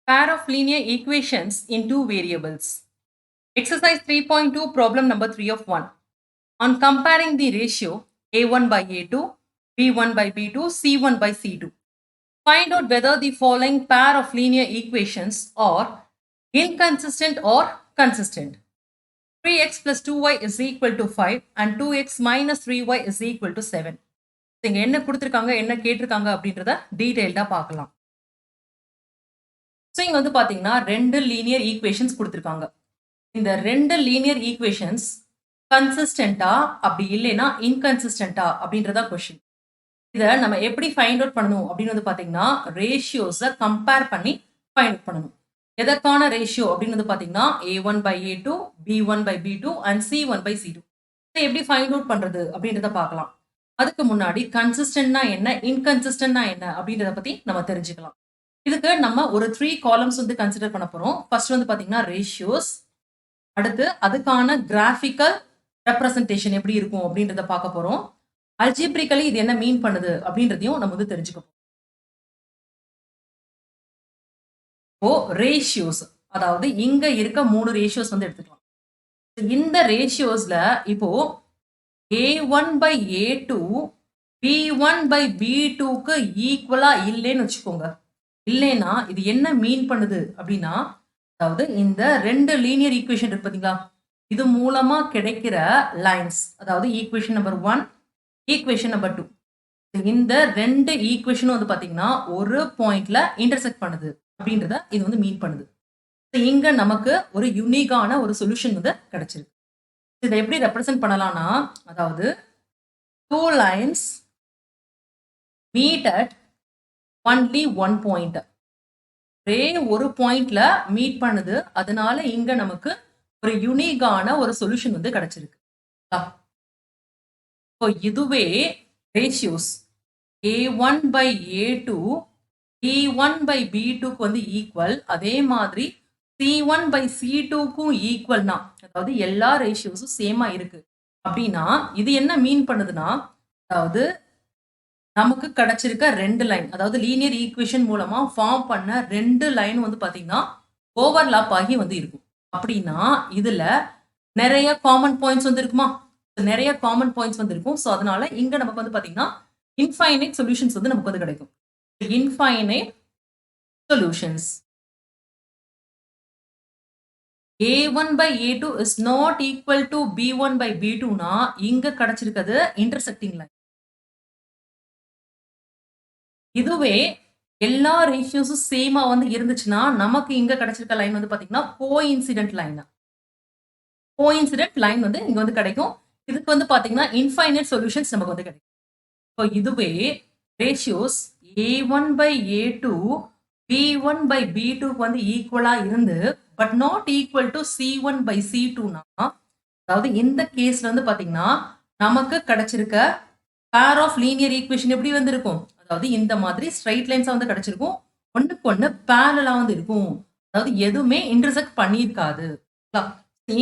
Pair of linear equations in two variables. Exercise 3.2, problem number 3 of 1. On comparing the ratio A1 by A2, B1 by B2, C1 by C2. Find out whether the following pair of linear equations are inconsistent or consistent. 3x plus 2y is equal to 5 and 2x minus 3y is equal to 7. இங்க என்ன கொடுத்திருக்காங்க என்ன கேட்டிருக்காங்க அப்படின்றத டீடைல்டா பார்க்கலாம். So இங்க வந்து பாத்தீங்கன்னா ரெண்டு லீனியர் ஈக்குவேஷன்ஸ் கொடுத்திருக்காங்க. இந்த ரெண்டு லீனியர் ஈக்குவேஷன்ஸ் கன்சிஸ்டன்டா அப்படி இல்லைன்னா இன்கன்சிஸ்டன்டா அப்படின்றதா கொஸ்டின். இதை நம்ம எப்படி ஃபைண்ட் அவுட் பண்ணணும் அப்படின்னு வந்து பாத்தீங்கன்னா ரேஷியோஸை கம்பேர் பண்ணி ஃபைண்ட் அவுட் பண்ணணும். எதற்கான ரேஷியோ அப்படின்னு வந்து பாத்தீங்கன்னா A1 by A2, B1 by B2 and C1 by C2. இதை எப்படி ஃபைண்ட் அவுட் பண்றது அப்படின்றத பார்க்கலாம். அதுக்கு முன்னாடி கன்சிஸ்டன்ட்னா என்ன, இன்கன்சிஸ்டன்ட்னா என்ன அப்படின்றத பத்தி நம்ம தெரிஞ்சுக்கலாம். இதுக்கு நம்ம ஒரு 3 காலம்ஸ் வந்து கன்சிடர் பண்ண போறோம். ஃபர்ஸ்ட் வந்து பாத்தீங்கன்னா ரேஷியோஸ், அடுத்து அதுக்கான கிராஃபிக்கல் ரெப்ரசன்டேஷன் எப்படி இருக்கும் அப்படின்றத பார்க்க போறோம். அல்ஜிப்ரிக்கலி இது என்ன மீன் பண்ணுது அப்படின்றதையும் நம்ம வந்து தெரிஞ்சுக்க போறோம். இப்போ ரேஷியோஸ், அதாவது இங்க இருக்க 3 ரேஷியோஸ் வந்து எடுத்துக்கலாம். இந்த ரேஷியோஸ்ல இப்போ A1 by A2 B1 by B2க்கு ஈக்குவலா இல்லைன்னு வச்சுக்கோங்க. இல்லைன்னா இது என்ன மீன் பண்ணுது அப்படின்னா, அதாவது இந்த ரெண்டு லீனியர் ஈக்குவேஷன் இருக்கு பாத்தீங்களா, இது மூலமா கிடைக்கிற லைன்ஸ், அதாவது ஈக்குவேஷன் நம்பர் 1, ஈக்குவேஷன் நம்பர் 2, இந்த ரெண்டு ஈக்குவேஷனும் வந்து பாத்தீங்கன்னா ஒரு பாயிண்ட்ல இன்டர்செக்ட் பண்ணுது அப்படின்றத இது வந்து மீன் பண்ணுது. இங்க நமக்கு ஒரு யூனிக்கான ஒரு சொல்யூஷன் வந்து கிடைச்சிருக்கு. இதை எப்படி ரெப்ரசென்ட் பண்ணலாம்னா, அதாவது 2 lines meet at only one point. ஒரே ஒரு பாயிண்ட்ல மீட் பண்ணுது, அதனால இங்க நமக்கு ஒரு யூனிக்கான ஒரு சொல்யூஷன் வந்து கிடைச்சிருக்கு. இதுவே ratios A1 by A2 B1 by B2க்கு வந்து ஈக்குவல், அதே மாதிரி C1 by C2க்கும் ஈக்குவல்னா, அதாவது எல்லா ரேஷியோஸும் சேமா இருக்கு அப்படின்னா இது என்ன மீன் பண்ணுதுன்னா, அதாவது நமக்கு கிடைச்சிருக்க ரெண்டு லைன், அதாவது லீனியர் ஈக்குவேஷன் மூலமா ஃபார்ம் பண்ண ரெண்டு லைன் வந்து பாத்தீங்கன்னா ஓவர்லாப் ஆகி வந்து இருக்கும். அப்படின்னா இதுல நிறைய காமன் பாயிண்ட்ஸ் வந்து இருக்குமா, நிறைய காமன் பாயிண்ட்ஸ் வந்து இருக்கும். ஸோ அதனால இங்க நமக்கு வந்து பாத்தீங்கன்னா இன்ஃபைனைட் சொல்யூஷன்ஸ் வந்து நமக்கு வந்து கிடைக்கும். Infinite solutions. A1 by A2 is not equal to B1 by B2னா இங்க கிடைச்சிருக்கிறது இன்டர்செக்டிங் லைன். இதுவே எல்லா ரேஷியோஸும் சேமா வந்து இருந்துச்சுன்னா நமக்கு இங்க கிடைச்சிருக்க லைன் வந்து பாத்தீங்கன்னா கோஇன்சிடென்ட் லைன். கோஇன்சிடென்ட் லைன் வந்து இங்க வந்து கிடைக்கும். இதுக்கு வந்து பாத்தீங்கன்னா இன்ஃபைனைட் சொல்யூஷன்ஸ் நமக்கு வந்து கிடைக்கும். இப்போ இதுவே ratios A1 by A2 B1 by B2க்கு வந்து ஈக்குவலா இருந்து but not equal to C1 by C2னா, அதாவது இந்த கேஸ்ல வந்து பாத்தீங்கன்னா நமக்கு கிடைச்சிருக்க பேர் ஆஃப் லீனியர் ஈக்குவேஷன் எப்படி வந்து இருக்கும், அதாவது இந்த மாதிரி ஸ்ட்ரைட் லைன்ஸா வந்து கிடைச்சிருக்கும், ஒண்ணுக்கு ஒண்ணு பேரலா வந்து இருக்கும், அதாவது எதுவுமே இன்டர்செக்ட் பண்ணியிருக்காது.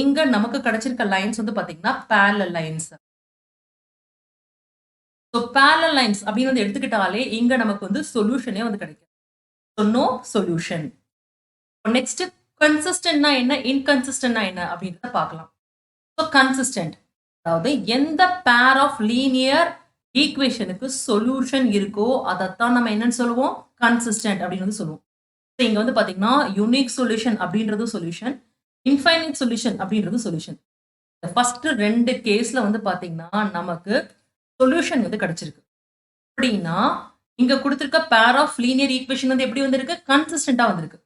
இங்க நமக்கு கிடைச்சிருக்க லைன்ஸ் வந்து பாத்தீங்கன்னா parallel lines. So parallel lines அப்படின்னு வந்து எடுத்துக்கிட்டாலே இங்க நமக்கு வந்து சொல்யூஷனே வந்து கிடைக்கும். So no solution. நெக்ஸ்ட் கன்சிஸ்டன்ட்னா என்ன, இன்கன்சிஸ்டன்ட்னா என்ன அப்படின்றத பார்க்கலாம். ஸோ கன்சிஸ்டன்ட், அதாவது எந்த பேர் ஆஃப் லீனியர் ஈக்குவேஷனுக்கு சொல்யூஷன் இருக்கோ அதைத்தான் நம்ம என்னன்னு சொல்லுவோம், கன்சிஸ்டன்ட் அப்படின்னு வந்து சொல்லுவோம். இங்க வந்து பாத்தீங்கன்னா யூனிக் சொல்யூஷன் அப்படின்றது சொல்யூஷன், இன்ஃபைனைட் சொல்யூஷன் அப்படின்றது சொல்யூஷன். ஃபர்ஸ்ட் ரெண்டு கேஸ்ல வந்து பாத்தீங்கன்னா நமக்கு சொல்யூஷன் வந்து கிடைச்சிருக்கு. அப்படின்னா இங்க கொடுத்திருக்க பேர் ஆஃப் லீனியர் ஈக்குவேஷன் வந்து எப்படி வந்திருக்கு, கன்சிஸ்டன்டா வந்திருக்கு.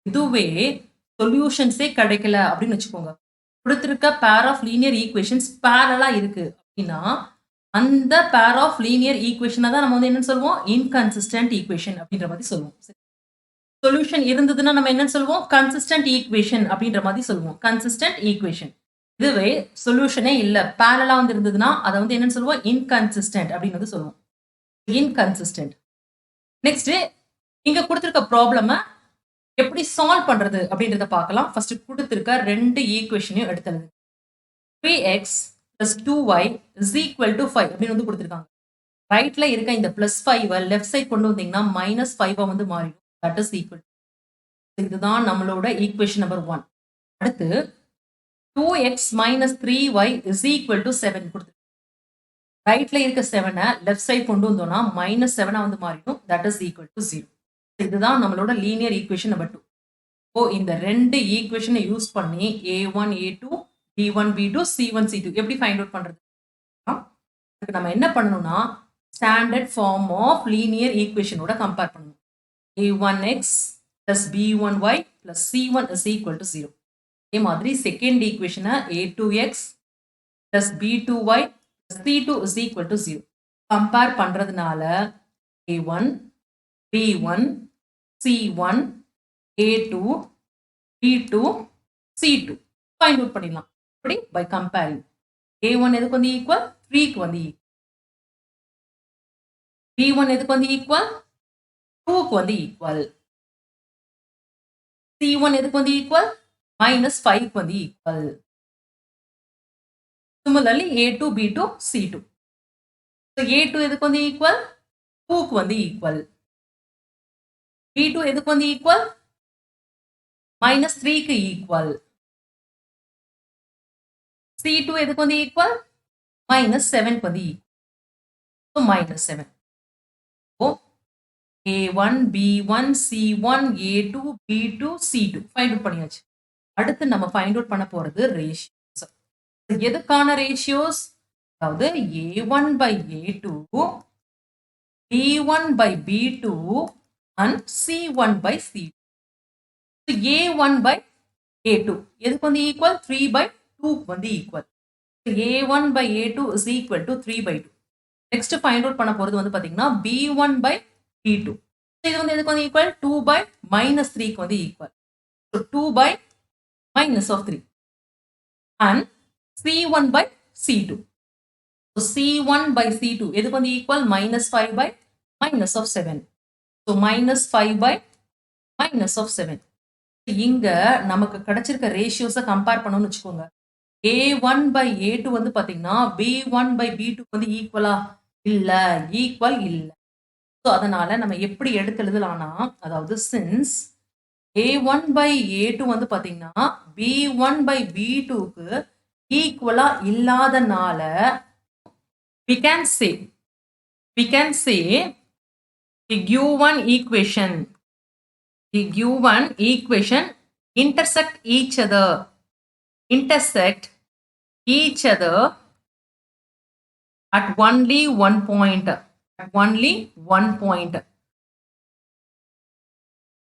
இதுவே சொல்யூஷன்ஸே கிடைக்கல அப்படின்னு வச்சுக்கோங்க, கொடுத்திருக்க பேர் ஆஃப் லீனியர் ஈக்குவேஷன்ஸ் பேரலா இருக்கு அப்படின்னா அந்த பேர் ஆஃப் லீனியர் ஈக்குவேஷனை தான் நம்ம வந்து என்னன்னு சொல்லுவோம், இன்கன்சிஸ்டன்ட் ஈக்குவேஷன் அப்படின்ற மாதிரி சொல்லுவோம். சொல்யூஷன் இருந்ததுன்னா நம்ம என்னன்னு சொல்லுவோம், கன்சிஸ்டன்ட் ஈக்குவேஷன் அப்படின்ற மாதிரி சொல்லுவோம், கன்சிஸ்டன்ட் ஈக்குவேஷன். இதுவே சொல்யூஷனே இல்ல பேரலா வந்து இருந்ததுன்னா அதை வந்து என்னன்னு சொல்லுவோம், இன்கன்சிஸ்டன்ட் அப்படின்னு வந்து சொல்லுவோம், இன்கன்சிஸ்டன்ட். நெக்ஸ்ட் இங்க கொடுத்திருக்க ப்ராப்ளம எப்படி சால்வ் பண்றது அப்படின்றத பார்க்கலாம். ஃபர்ஸ்ட் கொடுத்திருக்க ரெண்டு ஈக்குவேஷனையும் எடுத்துறது. 3x plus 2y is equal to 5 அப்படின்னு வந்து கொடுத்திருக்காங்க. ரைட்ல இருக்க இந்த பிளஸ் 5 லெஃப்ட் சைட் கொண்டு வந்தீங்கன்னா -5 வந்து மாறிடும். That is equal. இதுதான் நம்மளோட ஈக்குவேஷன் நம்பர் 1. அடுத்து 2x minus 3y is equal to 7 கொடுத்து ரைட்ல இருக்க 7 லெஃப்ட் சைடு கொண்டு வந்தோம்னா -7 வந்து மாறிடும். That is equal to 0. இதுதான் நம்மளோட லீனியர் ஈக்குவேஷன் நம்பர் 2. இப்போ இந்த ரெண்டு ஈக்குவேஷனை யூஸ் பண்ணி a1 a2 b1 b2 c1 c2 எப்படி ஃபைண்ட் அவுட் பண்றது? அதுக்கு நம்ம என்ன பண்ணணும்னா ஸ்டாண்டர்ட் ஃபார்ம் ஆஃப் லீனியர் ஈக்குவேஷனோட கம்பேர் பண்ணணும். a1x plus b1y plus c1 is equal to 0. அதே மாதிரி செகண்ட் ஈக்குவேஷனை a2x plus b2y plus c2 is equal to 0. Compare பண்றதுனால a1 b1 c1 a2 b2 c2 find out பண்ணிடலாம். இப்படி by comparing a1 எதுக்கு வந்து ஈக்குவல் 3க்கு வந்து ஈக்குவல், b1 எதுக்கு வந்து ஈக்குவல் 2க்கு வந்து ஈக்குவல், c1 எதுக்கு வந்து ஈக்குவல் -5க்கு வந்து equal. Similarly a2 b2 c2. So a2 எதுக்கு வந்து ஈக்குவல் 2க்கு வந்து ஈக்குவல், b2 எதுக்கு வந்து ஈக்குவல் -3க்கு ஈக்குவல், c2 எதுக்கு வந்து ஈக்குவல் -7க்கு வந்து equal. So -7. So a1 b1 c1 a2 b2 c2 find out பண்ணியாச்சு. அடுத்து நம்ம ஃபைண்ட் அவுட் பண்ண போறது ரேஷியோஸ். எதுக்கான ரேஷியோஸ்? அதாவது a1 by a2 b1 by b2 and c1 by c2. So a1 by a2 எதுக்கு வந்து ஈக்குவல் 3 by 2க்கு வந்து equal. a1 by a2 is equal to 3 by 2. Next find out பண்ண போறது வந்து பாத்தீங்கன்னா b1 by b2. இது வந்து எதுக்கு வந்து ஈக்குவல் 2 by -3க்கு வந்து equal. So 2 by minus of 3 and c1 by c2. So c1 by c2 எதுக்கு வந்து equal -5 by minus of 7. So -5 by minus of 7. இங்க நமக்கு கிடைச்சிருக்க ரேஷியோஸை கம்பேர் பண்ணணும்னு வச்சுக்கோங்க. a1 by a2 வந்து பாத்தீங்கன்னா b1 by b2 வந்து ஈக்குவலா இல்ல, ஈக்குவல் இல்ல. ஸோ அதனால நம்ம எப்படி எடுத்து எழுதலாம்னா, அதாவது சின்ஸ் a1 by a2 வந்து பாத்தீங்கன்னா b1 by b2க்கு ஈக்குவலா இல்லாதனால we can say the given equation intersect each other at only one point.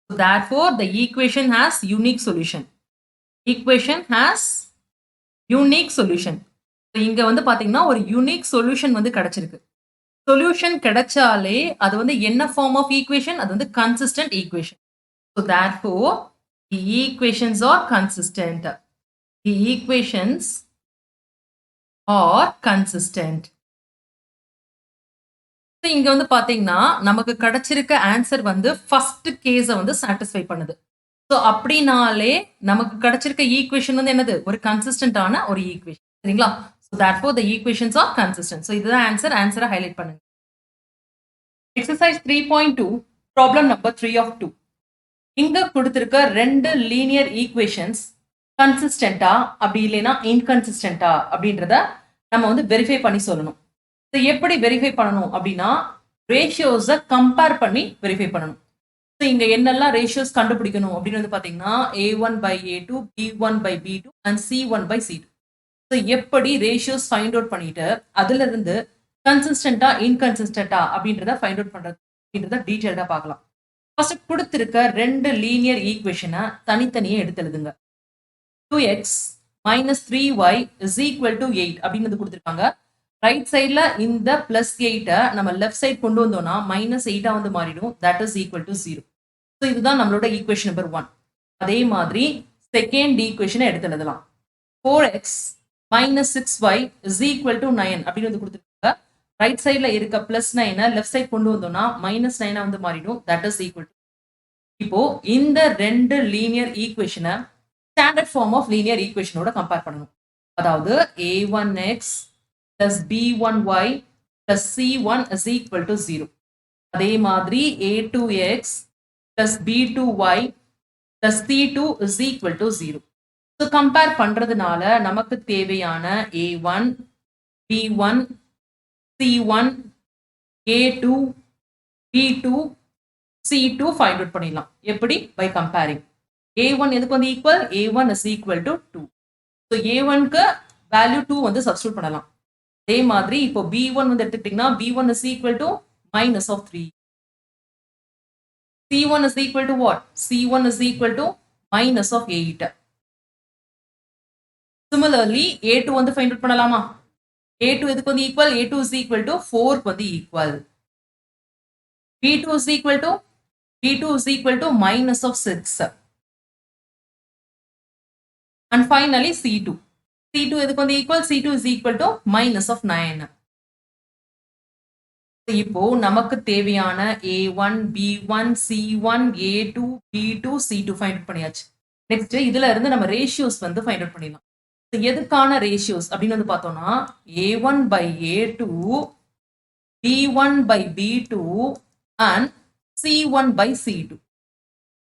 So therefore the equation has unique solution. இங்க வந்து பாத்தீங்கன்னா ஒரு யூனிக் சொல்யூஷன் வந்து கிடைச்சிருக்கு. சொல்யூஷன் கிடைச்சாலே அது வந்து என்ன ஃபார்ம் ஆஃப் ஈக்குவேஷன்? அது வந்து consistent equation. So therefore the equations are consistent. இங்க வந்து பாத்தீங்கன்னா நமக்கு கிடைச்சிருக்க ஆன்சர் வந்து ஃபர்ஸ்ட் கேஸ வந்து சாட்டிஸ்ஃபை பண்ணுது. ஸோ அப்படினாலே நமக்கு கிடைச்சிருக்க ஈக்குவேஷன் வந்து என்னது? ஒரு கன்சிஸ்டன்டான ஒரு ஈக்குவேஷன். சரிங்களா? So therefore the equations are consistent. So இதுதான் ஆன்சரை ஹைலைட் பண்ணுங்க. Exercise 3.2 problem number 3 of 2. இங்க கொடுத்திருக்க ரெண்டு லீனியர் ஈக்குவேஷன்ஸ் கன்சிஸ்டன்டா அப்படி இல்லைன்னா இன்கன்சிஸ்டன்டா அப்படின்றத நம்ம வந்து வெரிஃபை பண்ணி சொல்லணும். எப்படி வெரிஃபை பண்ணணும் அப்படின்னா ரேஷியோஸை கம்பேர் பண்ணி வெரிஃபை பண்ணணும். இங்க என்னெல்லாம் ரேஷியோஸ் கண்டுபிடிக்கணும் அப்படின்னு வந்து பாத்தீங்கன்னா a1 by a2 b1 by b2 and c1 by c2. எப்படி ரேஷியோஸ் ஃபைண்ட் அவுட் பண்ணிட்டு அதுல இருந்து கன்சிஸ்டன்டா இன்கன்சிஸ்டன்டா அப்படின்றத ஃபைண்ட் அவுட் பண்றது அப்படின்றத டீடைல்டா பார்க்கலாம். ஃபர்ஸ்ட் கொடுத்திருக்க ரெண்டு லீனியர் ஈக்குவேஷனை தனித்தனியே எடுத்து எழுதுங்க. 2x minus 3y is equal to 8 அப்படின்னு கொடுத்திருக்காங்க. ரைட் சைட்ல இந்த +8 நம்ம லெஃப்ட் சைட் கொண்டு வந்தோம்னா -8 வந்து மாறிடும். That is equal to 0. So இதுதான் நம்மளோட ஈக்குவேஷன் நம்பர் 1. அதே மாதிரி செகண்ட் ஈக்குவேஷனை எடுத்து எழுதலாம். 4x minus 6y is equal to 9 அப்படின்னு வந்து கொடுத்துருக்காங்க. ரைட் சைட்ல இருக்க +9 லெஃப்ட் சைட் கொண்டு வந்தோம்னா -9 வந்து மாறிடும். That is equal to. இப்போ இந்த ரெண்டு லீனியர் ஈக்குவேஷனை ஸ்டாண்டர்ட் ஃபார்ம் ஆஃப் லீனியர் ஈக்குவேஷனோட கம்பேர் பண்ணணும். அதாவது a1x plus b1y plus c1 is equal to 0. அதே மாதிரி a2x plus b2y plus C2 is equal to 0. So compare பண்றதுனால நமக்கு தேவையான A1, B1, C1, A2, B2, C2 find out பண்ணிடலாம். எப்படி? By comparing. A1 எதுக்கு வந்து equal? A1 is equal to 2. So A1 க்கு value 2 வந்து substitute பண்ணலாம். அதே மாதிரி இப்போ B1 வந்து எடுத்துக்கிட்டீங்கன்னா B1 is equal to minus of 3. C1 is equal to what? C1 is equal to minus of 8. Similarly, A2 வந்து find out பண்ணலாமா? A2 எதுக்கு வந்து equal? A2 is equal to 4 வந்து equal. B2 is equal to? B2 is equal to minus of 6. And finally, C2. C2 எதுக்கு வந்து equal? C2 is equal to minus of 9. இப்போ நமக்கு தேவையான A1, B1, C1, A2, B2, C2 find out பண்ணியாச்சு. Next இதுல இருந்து நம்ம ratios வந்து ஃபைண்ட் அவுட் பண்ணிடலாம். எதுக்கான ரேஷியோஸ் அப்படின்னு வந்து பார்த்தோம்னா A1 by A2, B1 by B2 and C1 by C2.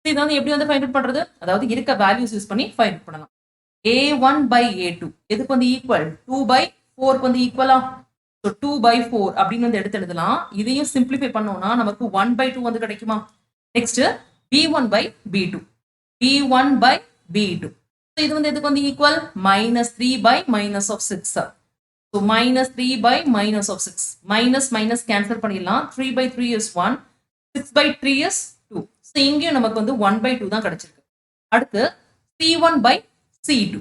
இதை வந்து எப்படி வந்து ஃபைண்ட் அவுட் பண்றது? அதாவது இருக்க வேல்யூஸ் யூஸ் பண்ணி ஃபைண்ட் அவுட் பண்ணலாம். A1 by A2 எதுக்கு வந்து ஈக்குவல்? 2 by 4 வந்து ஈக்குவலா? ஸோ 2 by 4 அப்படின்னு வந்து எடுத்து எழுதலாம். இதையும் சிம்பிளிஃபை பண்ணோம்னா நமக்கு 1 by 2 வந்து கிடைக்குமா? Next B1 by B2, B1 by B2. So இது வந்து எதுக்கு வந்து equal? -3 by minus of 6. So -3 by minus of 6. Minus minus cancel பண்ணிடலாம். 3 by 3 is 1, 6 by 3 is 2. So இங்கேயும் நமக்கு வந்து 1 by 2 தான் கிடைச்சிருக்கு. அடுத்து C1 by C2.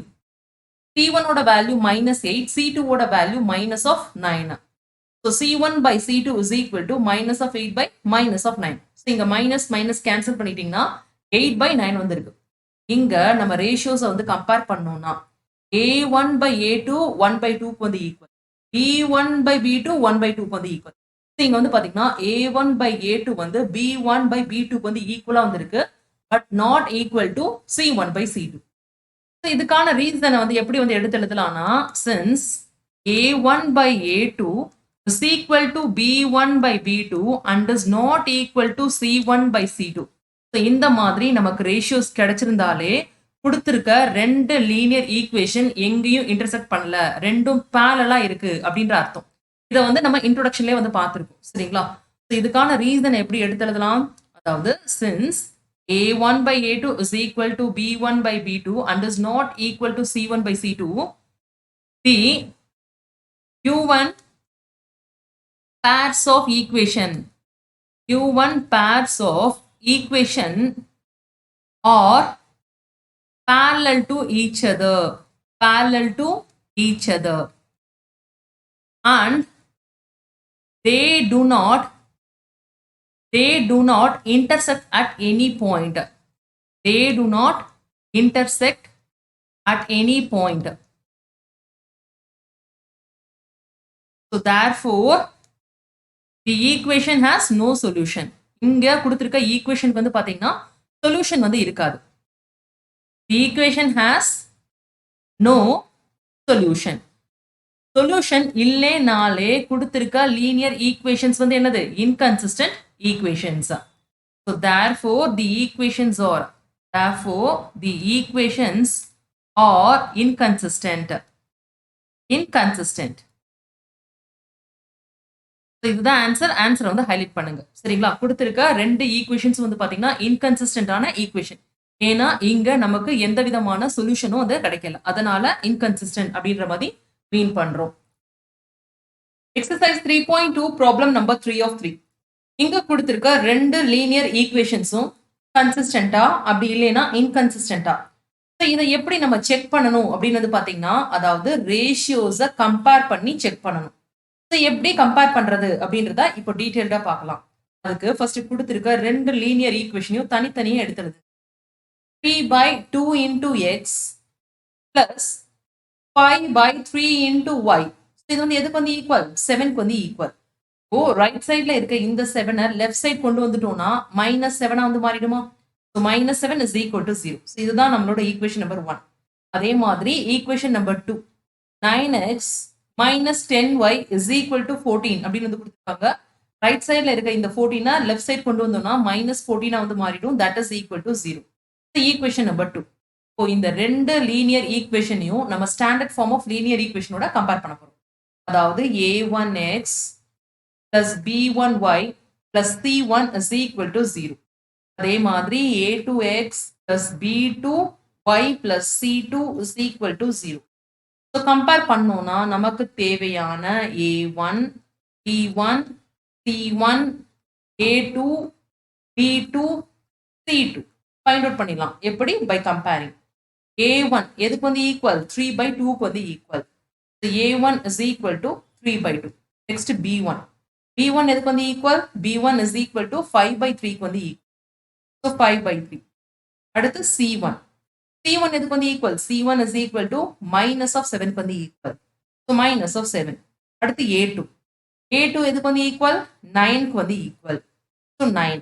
C1 ஓட வேல்யூ -8, C2 ஓட value minus of 9. So C1 by C2 is equal to minus of 8 by minus of 9. So இங்க minus minus cancel பண்ணிட்டீங்கன்னா 8 by 9 வந்திருக்கு. இங்க நம்ம ரேஷியோஸை வந்து கம்பேர் பண்ணோம்னா A1 by A2 1 by 2 க்கு வந்து equal, B1 by B2 1 by 2 க்கு வந்து ஈக்குவல். இங்க வந்து பாத்தீங்கன்னா A1 by A2 வந்து B1 by B2 க்கு வந்து ஈக்குவலா வந்திருக்கு, but not equal to C1 by C2. இதுக்கான ரீசனை வந்து எப்படி வந்து எடுத்து எழுதலாம்னா, since A1 by A2 is equal to B1 by B2 and is not equal to C1 by C2. So இந்த மாதிரி நமக்கு ரேஷியோஸ் கிடைச்சிருந்தாலே கொடுத்துருக்க ரெண்டு லீனியர் ஈக்குவேஷன் எங்கேயும் இன்டர்செக்ட் பண்ணல, ரெண்டும் பேரலா இருக்கு அப்படின்ற அர்த்தம். இதை வந்து நம்ம இன்ட்ரோடக்ஷன்லேயே வந்து பார்த்துருக்கோம், சரிங்களா? ஸோ இதுக்கான ரீசன் எப்படி எடுத்து எழுதலாம்? அதாவது since A1 by A2 is equal to B1 by B2 and is not equal to C1 by C2, the Q1 pairs of equation, Q1 pairs of equation are parallel to each other, parallel to each other, and they do not intersect at any point. They do not intersect at any point. So therefore, the equation has no solution. இங்க கொடுத்திருக்க equation வந்து பாத்தீங்கன்னா solution வந்து இருக்காது. The equation has no solution. Solution இல்லைனாலே கொடுத்திருக்க linear equations வந்து என்னது? Inconsistent equations. So therefore the equations are inconsistent. So இதுதான் ஆன்சர் வந்து ஹைலைட் பண்ணுங்க, சரிங்களா? கொடுத்திருக்க ரெண்டு ஈக்குவேஷன்ஸ் வந்து பாத்தீங்கன்னா இன்கன்சிஸ்டன்டான ஈக்குவேஷன். ஏன்னா இங்க நமக்கு எந்த விதமான சொல்யூஷனும் வந்து கிடைக்கல, அதனால இன்கன்சிஸ்டன்ட் அப்படின்ற மாதிரி மீன் பண்றோம். Exercise 3.2 problem number 3 of 3. இங்க கொடுத்திருக்க ரெண்டு லீனியர் ஈக்குவேஷன்ஸும் கன்சிஸ்டன்டா அப்படி இல்லைன்னா இன்கன்சிஸ்டன்டா. இதை எப்படி நம்ம செக் பண்ணணும் அப்படின்னு பாத்தீங்கன்னா, அதாவது ரேஷியோஸை கம்பேர் பண்ணி செக் பண்ணணும். எப்படி கம்பேர் பண்றது அப்படின்றத இப்போ டீடைல்டா பார்க்கலாம். அதுக்கு ஃபர்ஸ்ட் கொடுத்திருக்க ரெண்டு லீனியர் ஈக்குவேஷனையும் தனித்தனியே எடுத்துருது. 3 by 2 into x plus 5 by 3 into y. இது வந்து எதுக்கு வந்து ஈக்குவல்? 7க்கு வந்து ஈக்குவல். ஓ ரைட் சைட்ல இருக்க இந்த 7 லெஃப்ட் சைட் கொண்டு வந்துட்டோம்னா -7 வந்து மாறிடுமா? So -7 is equal to 0. So இதுதான் நம்மளோட ஈக்குவேஷன் நம்பர் 1. அதே மாதிரி equation number 2, 9x minus 10y is equal to 14 அப்படின்னு வந்து கொடுத்துருக்காங்க. ரைட் சைட்ல இருக்க இந்த 14 லெஃப்ட் சைட் கொண்டு வந்தோம்னா -14 வந்து மாறிடும். That is equal to 0. Equation number 2. இப்போ இந்த ரெண்டு லீனியர் ஈக்குவேஷனையும் நம்ம ஸ்டாண்டர்ட் ஃபார்ம் ஆஃப் லீனியர் ஈக்குவேஷனோட கம்பேர் பண்ண போறோம். அதாவது a1x plus b1y plus c1 is equal to 0. அதே மாதிரி a2x plus b2y plus c2 is equal to 0. So compare பண்ணோம்னா நமக்கு தேவையான a1, b1, c1, a2, b2, c2 find out பண்ணிடலாம். எப்படி? By comparing. a1 எதுக்கு வந்து ஈக்குவல்? 3/2க்கு வந்து equal. a1 is equal to 3/2. Next b1. b1 எதுக்கு வந்து equal? b1 is equal to 5/3க்கு வந்து ஈக்குவல். ஸோ 5/3. அடுத்து c1. c1 எதுக்கு வந்து equal? c1 is equal to minus of 7க்கு வந்து ஈக்குவல். So minus of 7. அடுத்து a2. a2 எதுக்கு வந்து ஈக்குவல்? 9க்கு வந்து equal. So 9.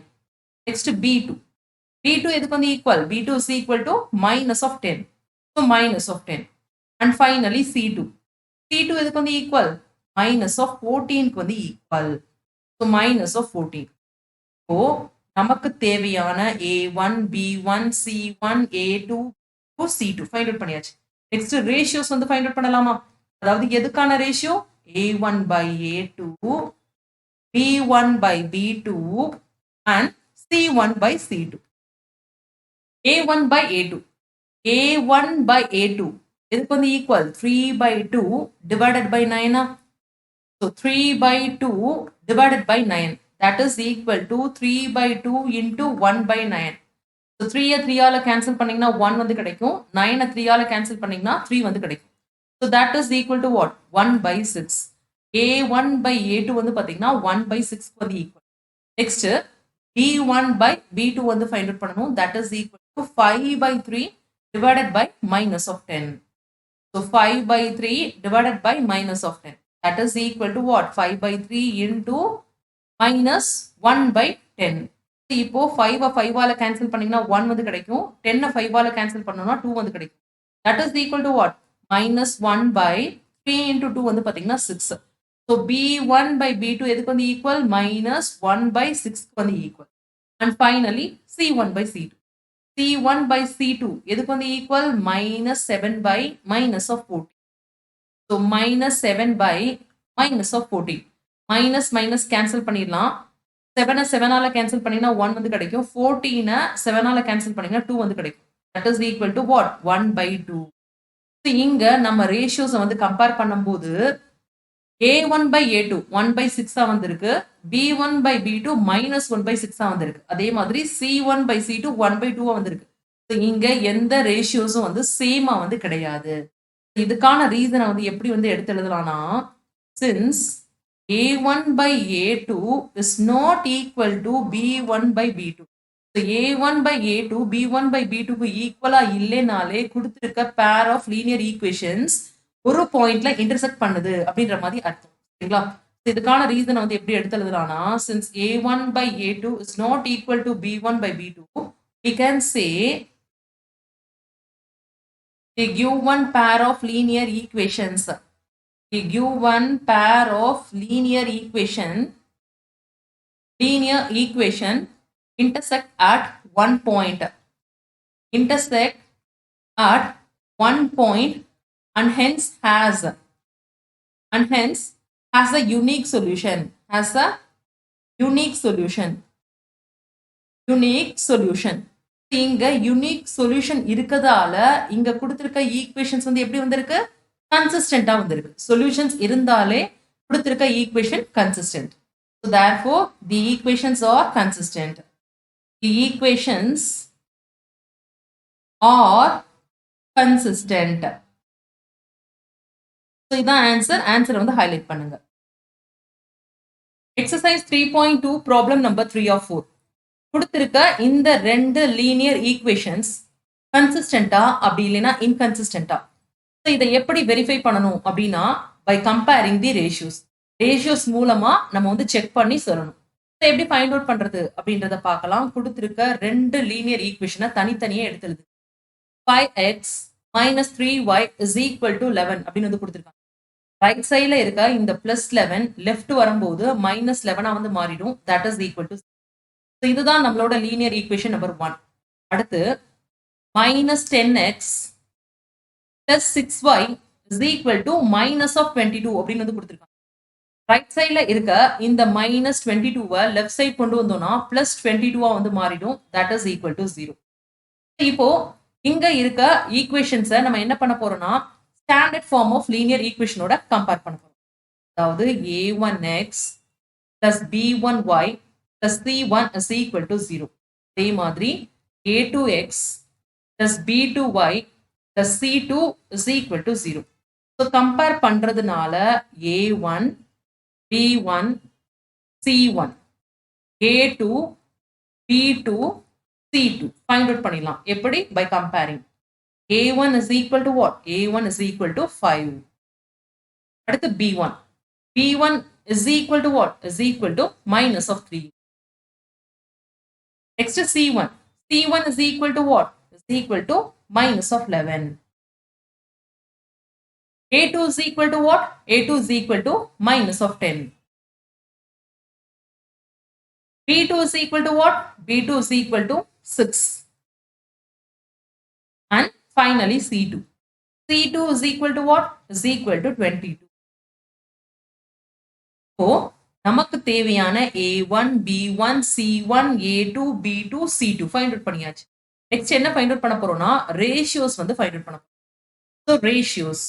Next b2. b2 எதுக்கு வந்து equal? b2 is equal to minus of 10. So minus of 10. And finally c2. c2 எதுக்கு வந்து equal? minus of 14க்கு வந்து equal. So minus of 14. So நமக்கு தேவையான a1, b1, c1, a2, c2 find out பண்ணியாச்சு. Next ratios வந்து find out பண்ணலாமா? அதாவது எதுக்கான ratio? a1/a2, b1/b2 and c1/c2. a1/a2. a1/a2 எதுக்கு வந்து equal? 3/2 divided by 9. So 3/2 divided by 9. That is equal to 3/2 into 1/9. So 3 3ஆல cancel பண்ணீங்கன்னா 1 வந்து கிடைக்கும். 9 3ஆல cancel பண்ணீங்கன்னா 3 வந்து கிடைக்கும். So that is equal to what? 1/6. a1/a2 வந்து பாத்தீங்கன்னா 1/6 வந்து ஈக்குவல். நெக்ஸ்ட் b1/b2 வந்து ஃபைண்ட் அவுட் பண்ணணும். That is equal to 5/3 divided by minus of 10. So 5/3 divided by minus of 10. That is equal to what? 5/3 into minus 1/10. இப்போ 5 5ஆல cancel பண்ணீங்கன்னா 1 வந்து கிடைக்கும். 10 5ஆல cancel பண்ணோம்னா 2 வந்து கிடைக்கும். That is equal to what? minus 1/3 into 2 வந்து பாத்தீங்கன்னா 6. So b1/b2 எதுக்கு வந்து ஈக்குவல்? minus 1/6 வந்து equal. And finally c1/c2. c1/c2 எதுக்கு வந்து equal? minus 7 minus of 14. So minus 7 minus of 14. minus minus cancel பண்ணிடலாம். 7 7ஆல கேன்சல் பண்ணீங்கன்னா 1 வந்து கிடைக்கும். 14 7ஆல கேன்சல் பண்ணீங்கன்னா 2 வந்து கிடைக்கும். That is equal to what? 1/2. இங்க நம்ம ரேஷியோஸ் வந்து கம்பேர் பண்ணும்போது a1/a2 1/6 வந்திருக்கு. b1/b2 minus 1/6 வந்திருக்கு. அதே மாதிரி c1/c2 1/2 வந்திருக்கு. இங்க எந்த ரேஷியோஸும் வந்து சேமா வந்து கிடையாது. இதுக்கான ரீசனை வந்து எப்படி வந்து எடுத்து எழுதலாம்னா, since a1/a2 is not equal to b1/b2. So a1/a2 b1/b2க்கு ஈக்குவலா இல்லைனாலே கொடுத்திருக்க pair of linear equations ஒரு பாயிண்ட்ல இன்டர்செக்ட் பண்ணுது அப்படின்ற மாதிரி அர்த்தம். சரிங்களா? இதுக்கான ரீசனை வந்து எப்படி எடுத்து எழுதலாம்னா, since a1/a2 is not equal to b1/b2, we can say they give one pair of linear equations. We give one pair of linear equation intersect at one point. Intersect at one point and hence has a unique solution. Has a unique solution. Unique solution. இங்க unique solution இருக்கதால இங்க கொடுத்திருக்க equations வந்து எப்படி வந்திருக்கு? கன்சிஸ்டன்டா வந்திருக்கு. Solutions இருந்தாலே கொடுத்திருக்க equation consistent. So therefore the equations are consistent. The equations are consistent. So இதான் ஆன்சர் வந்து ஹைலைட் பண்ணுங்க. Exercise 3.2 problem number 3 of 4. கொடுத்திருக்க இந்த ரெண்டு லீனியர் ஈக்குவேஷன்ஸ் கன்சிஸ்டன்டா அப்படி இல்லைன்னா இன்கன்சிஸ்டன்டா. இதை எப்படி வெரிஃபை பண்ணணும் அப்படின்னா, by comparing the ratios. Ratios மூலமா நம்ம வந்து செக் பண்ணி சொல்லணும். எப்படி ஃபைண்ட் அவுட் பண்றது அப்படின்றத பார்க்கலாம். கொடுத்திருக்க ரெண்டு லீனியர் ஈக்குவேஷனை தனித்தனியே எடுத்து எழுது. 5x minus 3y is equal to 11 அப்படின்னு வந்து கொடுத்திருக்காங்க. ரைட் சைட்ல இருக்க இந்த பிளஸ் 11 லெஃப்ட் வரும்போது மைனஸ் 11 வந்து மாறிடும். தட் இஸ் ஈக்குவல் டு இதுதான் நம்மளோட லீனியர் ஈக்குவேஷன் நம்பர் 1. அடுத்து minus 10x plus 6y is equal to minus of 22 அப்படின்னு வந்து கொடுத்துருக்காங்க. ரைட் சைட்ல இருக்க இந்த மைனஸ் 22 லெஃப்ட் சைட் கொண்டு வந்தோம்னா பிளஸ் 22 வந்து மாறிடும். That is equal to 0. இப்போ இங்க இருக்க ஈக்குவேஷன்ஸை நம்ம என்ன பண்ண போறோம்னா ஸ்டாண்டர்ட் ஃபார்ம் ஆஃப் லீனியர் ஈக்குவேஷனோட கம்பேர் பண்ண போறோம். அதாவது a1x plus b1y plus c1 is equal to 0. அதே மாதிரி a2x plus b2y plus c2 is equal to 0. So compare பண்றதுனால a1 b1 c1 a2 b2 c2 find out பண்ணிடலாம். எப்படி? By comparing. a1 is equal to what? a1 is equal to 5. அடுத்து b1. b1 is equal to what? Is equal to minus of 3. Next is c1. c1 is equal to what? Is equal to minus of 11. a2 is equal to what? a2 is equal to minus of 10. b2 is equal to what? b2 is equal to 6. And finally c2. c2 is equal to what? Is equal to 22. So, நமக்கு தேவையான a1, b1, c1, a2, b2, c2 find out பண்ணியாச்சு. Next என்ன find out பண்ண போறோம்னா ratios வந்து find out பண்ண போறோம். So ratios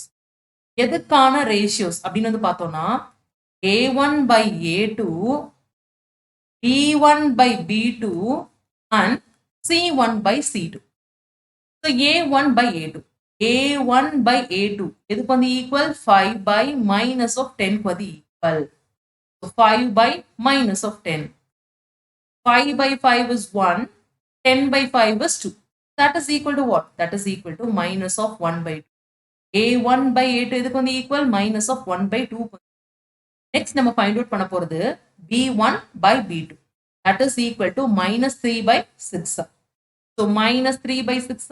எதுக்கான ratios அப்படின்னு வந்து பார்த்தோம்னா a1 by a2, b1 by b2 and c1 by c2. So a1 by a2. a1 by a2 எதுக்கு வந்து ஈக்குவல் 5 by minus of 10 வந்து equal. So 5 by minus of 10. 5 by 5 is 1. 10 by 5 is 2. That is equal to what? That is equal to minus of 1 by 2. a1 by a2 எதுக்கு வந்து equal minus of 1 by 2. Next நம்ம find out பண்ண போறது b1 by b2. That is equal to minus 3 by 6. So minus 3 by 6.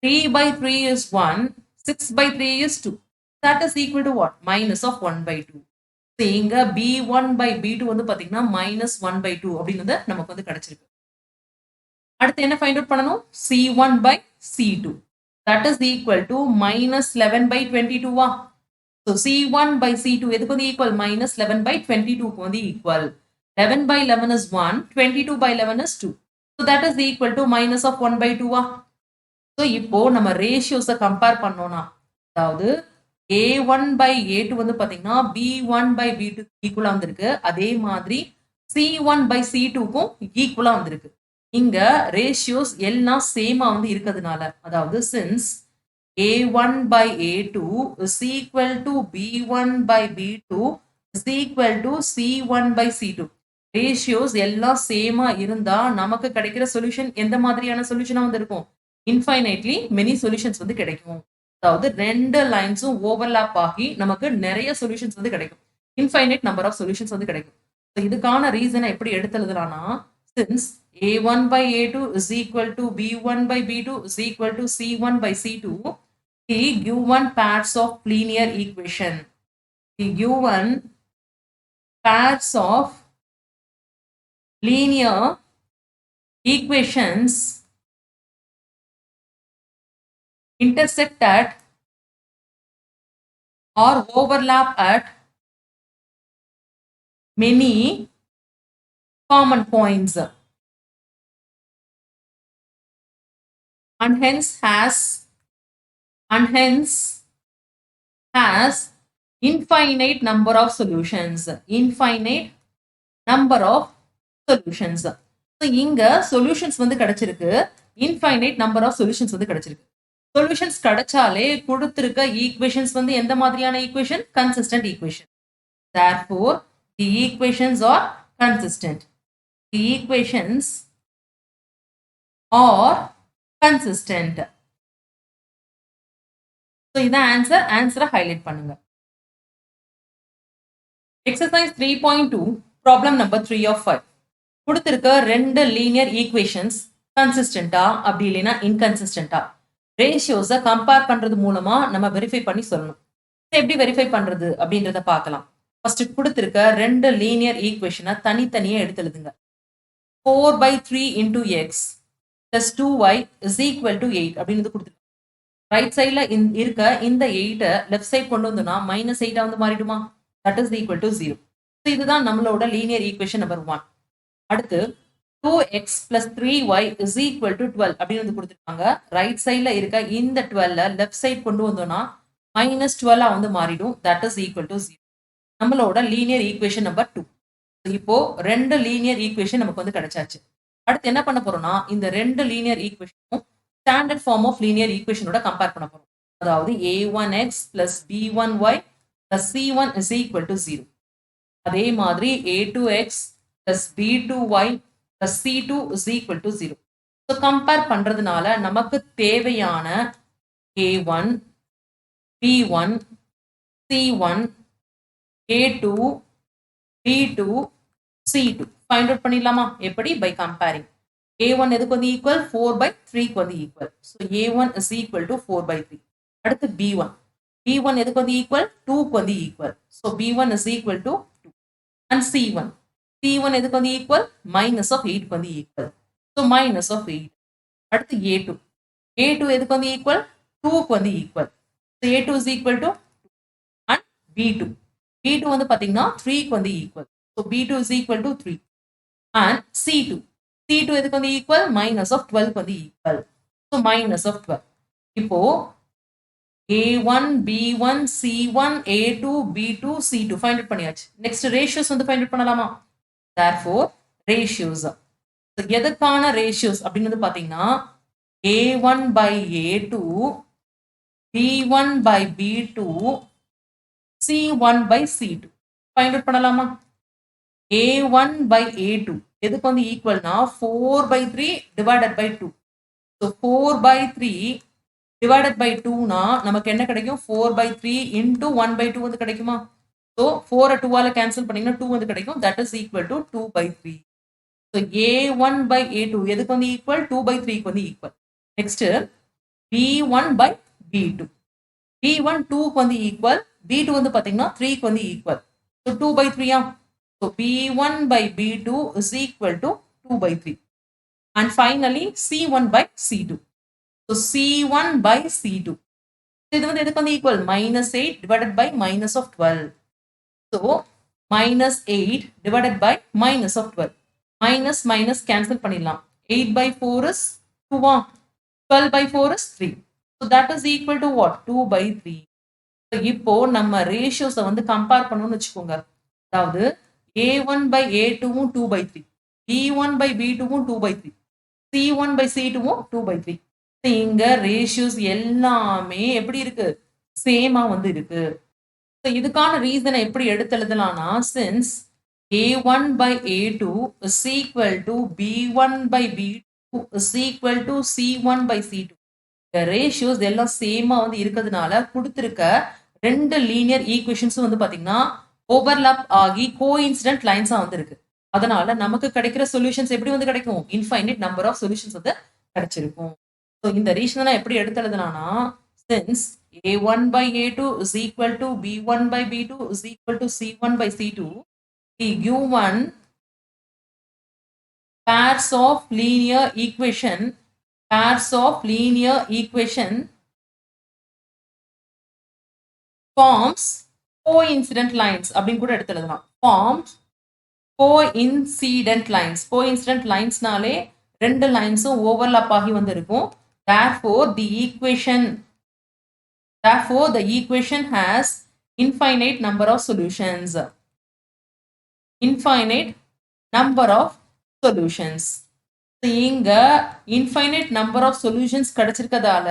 3 by 3 is 1. 6 by 3 is 2. That is equal to what? Minus of 1 by 2. இங்க b1 by b2 வந்து பாத்தீங்கன்னா minus 1 by 2 அப்படிங்கிறது நமக்கு வந்து கிடைச்சிருக்கு. அடுத்து என்ன find out பண்ணணும்? c1 by c2. That is equal to minus 11 by 22. So c1 by c2 எதுக்கு வந்து equal? Minus 11 by 22 வந்து equal. 11 by 11 is 1. 22 by 11 is 2. So that is equal to minus of 1 by 2. So இப்போ நம்ம ratios compare பண்ணோம்னா அதாவது a1 by a2 வந்து பாத்தீங்கன்னா b1 by b2 ஈக்குவலா வந்திருக்கு. அதே மாதிரி c1 by c2க்கும் ஈக்குவலா வந்திருக்கு. இங்க ரேஷியோஸ் எல்லாம் சேமா வந்து இருக்கிறதுனால அதாவது since a1 by a2 is equal to b1 by b2 is equal to c1 by c2. Ratios எல்லாம் சேமா இருந்தா நமக்கு கிடைக்கிற சொல்யூஷன் எந்த மாதிரியான சொல்யூஷனா வந்து இருக்கும்? இன்ஃபைனைட்லி மெனி சொல்யூஷன்ஸ் வந்து கிடைக்கும். அதாவது ரெண்டு லைன்ஸும் ஓவர்லாப் ஆகி நமக்கு நிறைய சொல்யூஷன்ஸ் வந்து கிடைக்கும். இன்ஃபைனைட் நம்பர் ஆஃப் சொல்யூஷன்ஸ் வந்து கிடைக்கும். இதுக்கான ரீசனை எப்படி எடுத்து எழுதலாம்னா since a1 by a2 is equal to b1 by b2 is equal to c1 by c2, the given pairs of linear equation, the given pairs of linear equations intersect at or overlap at many common points and hence has infinite number of solutions. Infinite number of solutions. So இங்க solutions வந்து கிடைச்சிருக்கு. Infinite number of solutions வந்து கிடைச்சிருக்கு. Solutions கிடைச்சாலே கொடுத்திருக்க equations வந்து எந்த மாதிரியான equation? Consistent equation. Therefore, the equations are consistent. The equations are consistent. So இதான் ஆன்சரை ஹைலைட் பண்ணுங்க. Exercise 3.2 problem number 3 of 5. கொடுத்திருக்க ரெண்டு லீனியர் ஈக்குவேஷன்ஸ் கன்சிஸ்டன்டா அப்படி இல்லைன்னா இன்கன்சிஸ்டன்டா ரேஷியோஸை கம்பேர் பண்றது மூலமா நம்ம வெரிஃபை பண்ணி சொல்லணும். எப்படி வெரிஃபை பண்றது அப்படின்றத பார்க்கலாம். ஃபர்ஸ்ட் கொடுத்திருக்க ரெண்டு லீனியர் ஈக்குவேஷனை தனித்தனியே எடுத்து எழுதுங்க. 4 by 3 into x plus 2y is equal to 8 அப்படின்னு கொடுத்துருக்காங்க. ரைட் சைடில் இருக்க இந்த 8 லெஃப்ட் சைட் கொண்டு வந்தோம்னா -8 வந்து மாறிடுமா? That is equal to 0. So இதுதான் நம்மளோட லீனியர் ஈக்குவேஷன் நம்பர் 1. அடுத்து 2x plus 3y is equal to 12 அப்படின்னு வந்து கொடுத்துருக்காங்க. ரைட் சைடில் இருக்க இந்த 12 லெஃப்ட் சைட் கொண்டு வந்தோம்னா -12 வந்து மாறிடும். That is equal to 0. நம்மளோட லீனியர் ஈக்குவேஷன் நம்பர் 2. இப்போ 2 லீனியர் ஈக்குவேஷன் நமக்கு வந்து கிடைச்சாச்சு. அடுத்து என்ன பண்ண போறோம்னா இந்த 2 லீனியர் ஈக்குவேஷனும் ஸ்டாண்டர்ட் ஃபார்ம் ஆஃப் லீனியர் ஈக்குவேஷனோட கம்பேர் பண்ண போறோம். அதாவது a1x plus b1y plus c1 is equal to 0. அதே மாதிரி a2x plus b2y plus c2 is equal to 0. So compare பண்றதுனால நமக்கு தேவையான a1, b1, c1, a2, b2, c2 find out பண்ணிடலாமா? எப்படி? By comparing. a1 எதுக்கு வந்து ஈக்குவல்? 4/3க்கு வந்து equal. So a1 is equal to 4/3. அடுத்து b1. b1 எதுக்கு வந்து ஈக்குவல்? 2க்கு வந்து equal. So b1 is equal to 2. And c1. c1 எதுக்கு வந்து ஈக்குவல்? -8க்கு வந்து ஈக்குவல். ஸோ -8. அடுத்து a2. a2 எதுக்கு வந்து ஈக்குவல்? 2க்கு வந்து equal. So a2 is equal to 2. And b2. b2 வந்து பார்த்தீங்கன்னா 3க்கு வந்து equal. So b2 is equal to 3. And c2. c2 எதுக்கு வந்து ஈக்குவல்? -12க்கு வந்து ஈக்குவல். ஸோ -12. இப்போ a1, b1, c1, a2, b2, c2 find out பண்ணியாச்சு. நெக்ஸ்ட் ரேஷியோஸ் வந்து find out பண்ணலாமா? therefore ratios. எதுக்கான ரேஷியோஸ் அப்படின்னு வந்து பார்த்தீங்கன்னா a1 by a2, b1 by b2, c1 by c2 find out பண்ணலாமா? a1 by a2 எதுக்கு வந்து ஈக்குவல்னா 4/3 divided by 2. So 4/3 divided by 2னா நமக்கு என்ன கிடைக்கும்? 4/3 into 1/2 வந்து கிடைக்குமா? ஸோ 4 2ஆல கேன்சல் பண்ணீங்கன்னா 2 வந்து கிடைக்கும். That is equal to 2/3. So a1 by a2 எதுக்கு வந்து ஈக்குவல்? 2/3க்கு வந்து equal. Next b1 by b2. b1 2க்கு வந்து ஈக்குவல். b2 வந்து பார்த்தீங்கன்னா 3க்கு வந்து equal. So 2/3. So b1 by b2 is equal to 2/3. And finally c1 by c2. So c1 by c2. இது வந்து எதுக்கு வந்து equal? -8 divided by -12. So -8 divided by -12. Minus cancel பண்ணிடலாம். 8/4 is 2. 12/4 is 3. So that is equal to what? 2/3. So இப்போ நம்ம ரேஷியோஸை வந்து compare பண்ணணும்னு வச்சுக்கோங்க. அதாவது a1 by a2வும் 2/3, b1 by b2வும் 2/3, c1 by c2வும் 2/3. இங்க ரேஷியோஸ் எல்லாமே எப்படி இருக்கு? சேமா வந்து இருக்கு. இதுக்கான ரீசனை எப்படி எடுத்து எழுதலாம்னா, since a1 by a2 is equal to b1 by b2 is equal to c1 by c2. Ratios எல்லாம் சேமா வந்து இருக்கிறதுனால கொடுத்திருக்க 2 லீனியர் ஈக்குவேஷன்ஸும் வந்து பாத்தீங்கன்னா ஓவர்லாப் ஆகி கோஇன்சிடென்ட் லைன்ஸா வந்து இருக்கு. அதனால நமக்கு கிடைக்கிற சொல்யூஷன்ஸ் எப்படி வந்து கிடைக்கும்? இன்ஃபைனைட் நம்பர் ஆஃப் சொல்யூஷன்ஸ் வந்து கிடைச்சிருக்கும். ஸோ இந்த ரீசனை எப்படி எடுத்து எழுதலாம்னா, since a1 by a2 is equal to b1 by b2 is equal to c1 by c2, the given pairs of linear equation forms coincident lines அப்படின்னு கூட எடுத்து எழுதலாம். forms coincident linesனாலே 2 லைன்ஸும் ஓவர்லாப் ஆகி வந்து இருக்கும். therefore the equation has infinite number of solutions. இங்க infinite number of solutions கிடைச்சிருக்கதால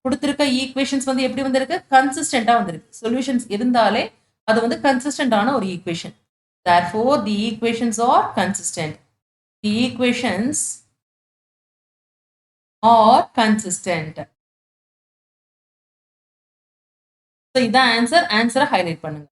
கொடுத்திருக்க equations வந்து எப்படி வந்திருக்கு? கன்சிஸ்டன்டா வந்திருக்கு. சொல்யூஷன்ஸ் இருந்தாலே அது வந்து கன்சிஸ்டன்டான ஒரு equation. therefore the equations are consistent. The equations are consistent. So இதான் ஆன்சரை ஹைலைட் பண்ணுங்க.